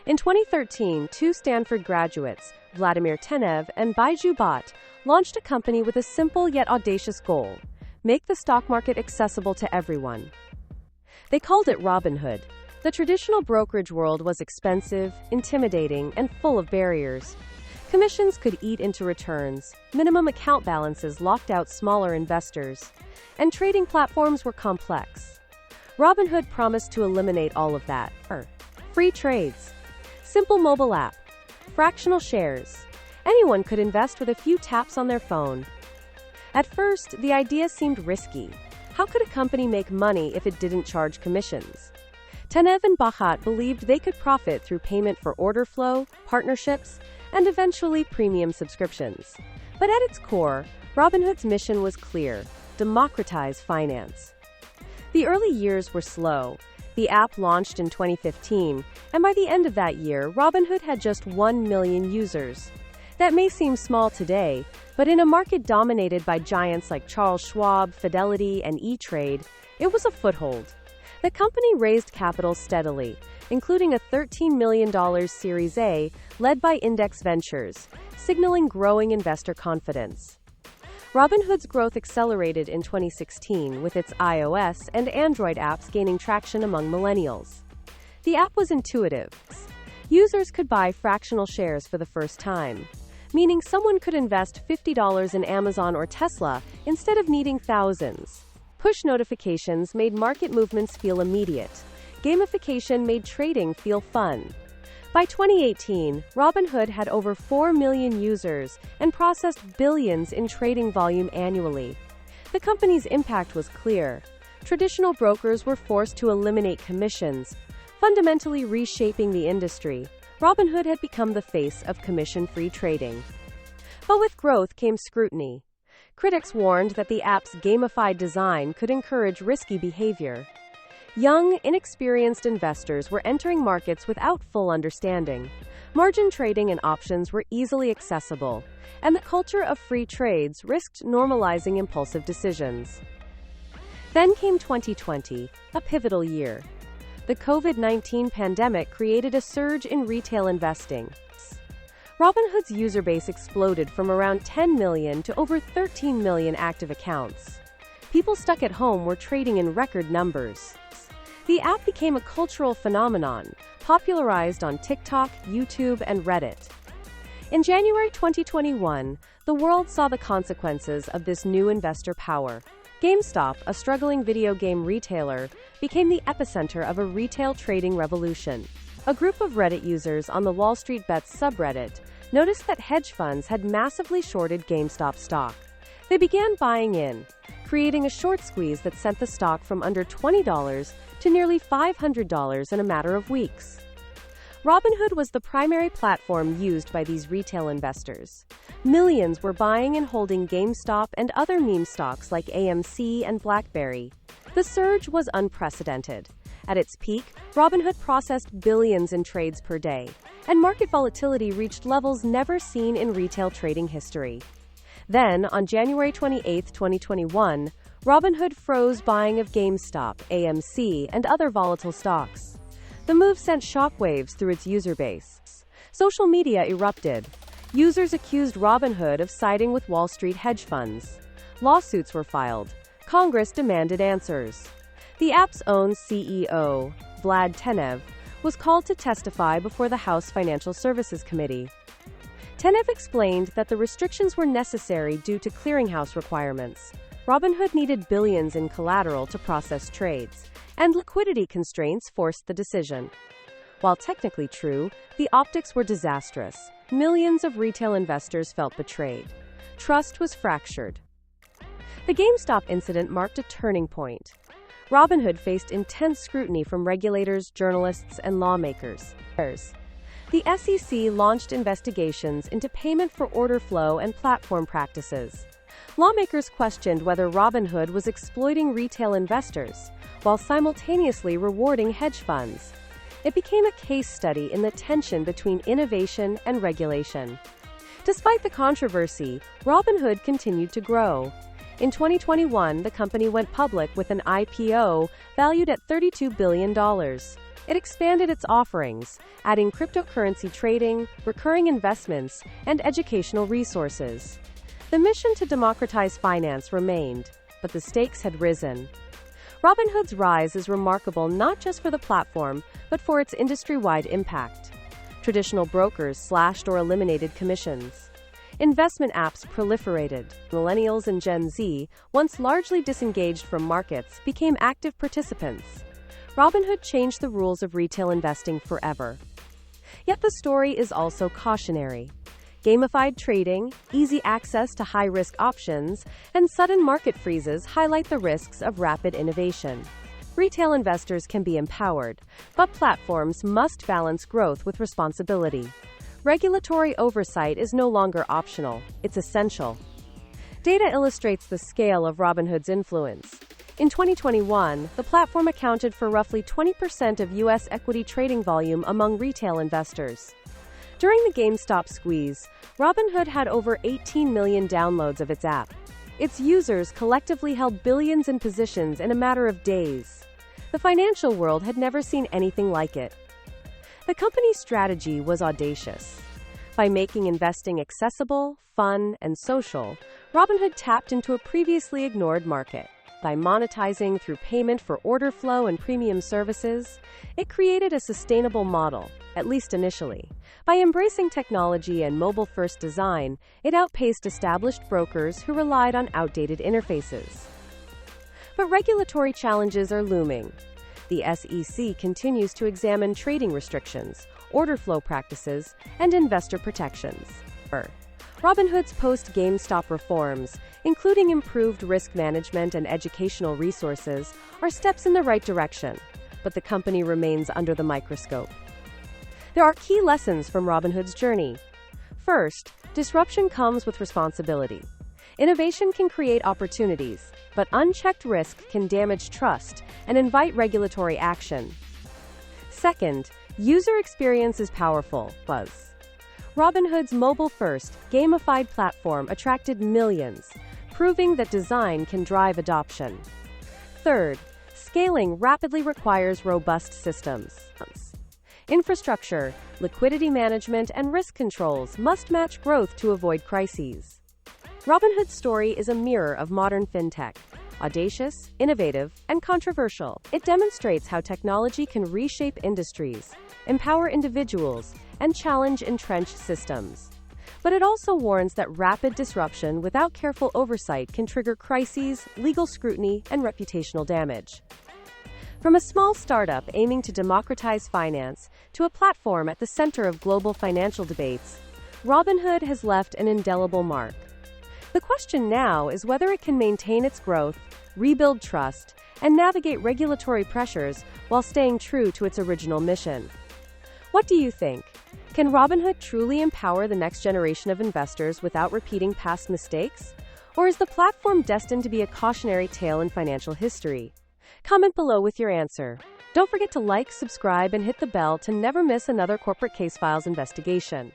In 2013, two Stanford graduates, Vladimir Tenev and Baiju Bhatt, launched a company with a simple yet audacious goal: make the stock market accessible to everyone. They called it Robinhood. The traditional brokerage world was expensive, intimidating, and full of barriers. Commissions could eat into returns, minimum account balances locked out smaller investors, and trading platforms were complex. Robinhood promised to eliminate all of that. Free trades, simple mobile app, fractional shares. Anyone could invest with a few taps on their phone. At first, the idea seemed risky. How could a company make money if it didn't charge commissions? Tenev and Bhatt believed they could profit through payment for order flow, partnerships, and eventually premium subscriptions. But at its core, Robinhood's mission was clear: democratize finance. The early years were slow. The app launched in 2015, and by the end of that year, Robinhood had just 1 million users. That may seem small today, but in a market dominated by giants like Charles Schwab, Fidelity, and E-Trade, it was a foothold. The company raised capital steadily, including a $13 million Series A led by Index Ventures, signaling growing investor confidence. Robinhood's growth accelerated in 2016 with its iOS and Android apps gaining traction among millennials. The app was intuitive. Users could buy fractional shares for the first time, meaning someone could invest $50 in Amazon or Tesla instead of needing thousands. Push notifications made market movements feel immediate. Gamification made trading feel fun. By 2018, Robinhood had over 4 million users and processed billions in trading volume annually. The company's impact was clear. Traditional brokers were forced to eliminate commissions, fundamentally reshaping the industry. Robinhood had become the face of commission-free trading. But with growth came scrutiny. Critics warned that the app's gamified design could encourage risky behavior. Young, inexperienced investors were entering markets without full understanding. Margin trading and options were easily accessible, and the culture of free trades risked normalizing impulsive decisions. Then came 2020, a pivotal year. The COVID-19 pandemic created a surge in retail investing. Robinhood's user base exploded from around 10 million to over 13 million active accounts. People stuck at home were trading in record numbers. The app became a cultural phenomenon, popularized on TikTok, YouTube, and Reddit. In January 2021, the world saw the consequences of this new investor power. GameStop, a struggling video game retailer, became the epicenter of a retail trading revolution. A group of Reddit users on the Wall Street Bets subreddit noticed that hedge funds had massively shorted GameStop stock. They began buying in, creating a short squeeze that sent the stock from under $20 to nearly $500 in a matter of weeks. Robinhood was the primary platform used by these retail investors. Millions were buying and holding GameStop and other meme stocks like AMC and BlackBerry. The surge was unprecedented. At its peak, Robinhood processed billions in trades per day, and market volatility reached levels never seen in retail trading history. Then, on January 28, 2021, Robinhood froze buying of GameStop, AMC, and other volatile stocks. The move sent shockwaves through its user base. Social media erupted. Users accused Robinhood of siding with Wall Street hedge funds. Lawsuits were filed. Congress demanded answers. The app's own CEO, Vlad Tenev, was called to testify before the House Financial Services Committee. Tenev explained that the restrictions were necessary due to clearinghouse requirements. Robinhood needed billions in collateral to process trades, and liquidity constraints forced the decision. While technically true, the optics were disastrous. Millions of retail investors felt betrayed. Trust was fractured. The GameStop incident marked a turning point. Robinhood faced intense scrutiny from regulators, journalists, and lawmakers. The SEC launched investigations into payment for order flow and platform practices. Lawmakers questioned whether Robinhood was exploiting retail investors, while simultaneously rewarding hedge funds. It became a case study in the tension between innovation and regulation. Despite the controversy, Robinhood continued to grow. In 2021, the company went public with an IPO valued at $32 billion. It expanded its offerings, adding cryptocurrency trading, recurring investments, and educational resources. The mission to democratize finance remained, but the stakes had risen. Robinhood's rise is remarkable not just for the platform, but for its industry-wide impact. Traditional brokers slashed or eliminated commissions. Investment apps proliferated. Millennials and Gen Z, once largely disengaged from markets, became active participants. Robinhood changed the rules of retail investing forever. Yet the story is also cautionary. Gamified trading, easy access to high-risk options, and sudden market freezes highlight the risks of rapid innovation. Retail investors can be empowered, but platforms must balance growth with responsibility. Regulatory oversight is no longer optional, it's essential. Data illustrates the scale of Robinhood's influence. In 2021, the platform accounted for roughly 20% of U.S. equity trading volume among retail investors. During the GameStop squeeze, Robinhood had over 18 million downloads of its app. Its users collectively held billions in positions in a matter of days. The financial world had never seen anything like it. The company's strategy was audacious. By making investing accessible, fun, and social, Robinhood tapped into a previously ignored market. By monetizing through payment for order flow and premium services, it created a sustainable model, at least initially. By embracing technology and mobile-first design, it outpaced established brokers who relied on outdated interfaces. But regulatory challenges are looming. The SEC continues to examine trading restrictions, order flow practices, and investor protections. Robinhood's post-GameStop reforms, including improved risk management and educational resources, are steps in the right direction, but the company remains under the microscope. There are key lessons from Robinhood's journey. First, disruption comes with responsibility. Innovation can create opportunities, but unchecked risk can damage trust and invite regulatory action. Second, user experience is powerful. Robinhood's mobile-first, gamified platform attracted millions, proving that design can drive adoption. Third, scaling rapidly requires robust systems. Infrastructure, liquidity management, and risk controls must match growth to avoid crises. Robinhood's story is a mirror of modern fintech. Audacious, innovative, and controversial, it demonstrates how technology can reshape industries, empower individuals, and challenge entrenched systems. But it also warns that rapid disruption without careful oversight can trigger crises, legal scrutiny, and reputational damage. From a small startup aiming to democratize finance to a platform at the center of global financial debates, Robinhood has left an indelible mark. The question now is whether it can maintain its growth, rebuild trust, and navigate regulatory pressures while staying true to its original mission. What do you think? Can Robinhood truly empower the next generation of investors without repeating past mistakes? Or is the platform destined to be a cautionary tale in financial history? Comment below with your answer. Don't forget to like, subscribe, and hit the bell to never miss another Corporate Case Files investigation.